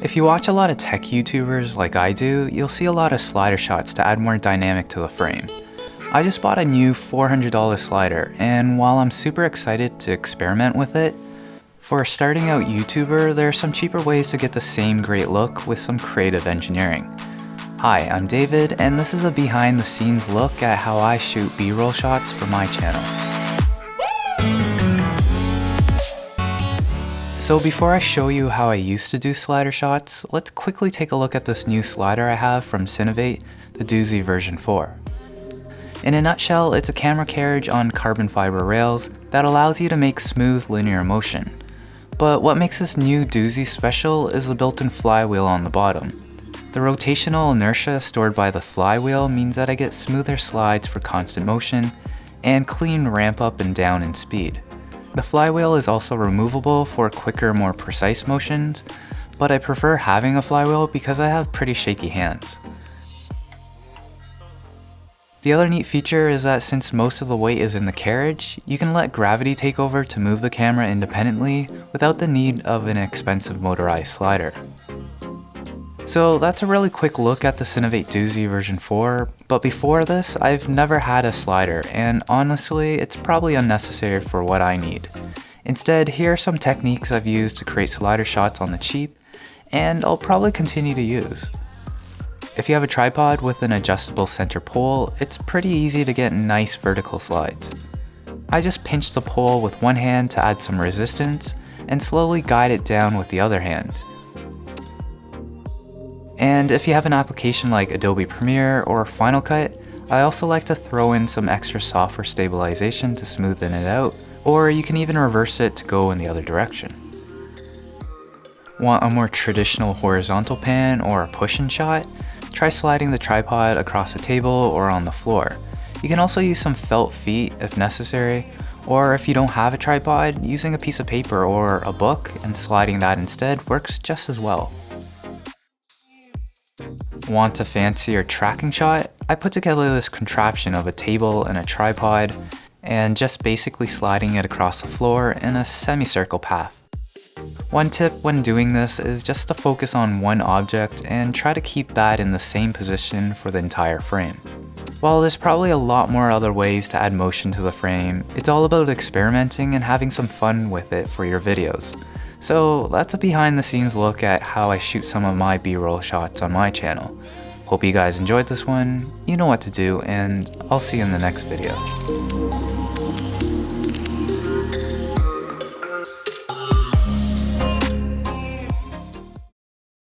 If you watch a lot of tech YouTubers like I do, you'll see a lot of slider shots to add more dynamic to the frame. I just bought a new $400 slider, and while I'm super excited to experiment with it, for a starting out YouTuber, there are some cheaper ways to get the same great look with some creative engineering. Hi, I'm David, and this is a behind the scenes look at how I shoot B-roll shots for my channel. So before I show you how I used to do slider shots, let's quickly take a look at this new slider I have from Cinevate, the Duzi version 4. In a nutshell, it's a camera carriage on carbon fiber rails that allows you to make smooth linear motion. But what makes this new Duzi special is the built-in flywheel on the bottom. The rotational inertia stored by the flywheel means that I get smoother slides for constant motion and clean ramp up and down in speed. The flywheel is also removable for quicker, more precise motions, but I prefer having a flywheel because I have pretty shaky hands. The other neat feature is that since most of the weight is in the carriage, you can let gravity take over to move the camera independently without the need of an expensive motorized slider. So that's a really quick look at the Cinevate Duzi version 4, but before this, I've never had a slider, and honestly, it's probably unnecessary for what I need. Instead, here are some techniques I've used to create slider shots on the cheap, and I'll probably continue to use. If you have a tripod with an adjustable center pole, it's pretty easy to get nice vertical slides. I just pinch the pole with one hand to add some resistance, and slowly guide it down with the other hand. And if you have an application like Adobe Premiere or Final Cut, I also like to throw in some extra software stabilization to smoothen it out, or you can even reverse it to go in the other direction. Want a more traditional horizontal pan or a push-in shot? Try sliding the tripod across a table or on the floor. You can also use some felt feet if necessary, or if you don't have a tripod, using a piece of paper or a book and sliding that instead works just as well. Want a fancier tracking shot? I put together this contraption of a table and a tripod, and just basically sliding it across the floor in a semicircle path. One tip when doing this is just to focus on one object and try to keep that in the same position for the entire frame. While there's probably a lot more other ways to add motion to the frame, it's all about experimenting and having some fun with it for your videos. So that's a behind the scenes look at how I shoot some of my B-roll shots on my channel. Hope you guys enjoyed this one, you know what to do, and I'll see you in the next video.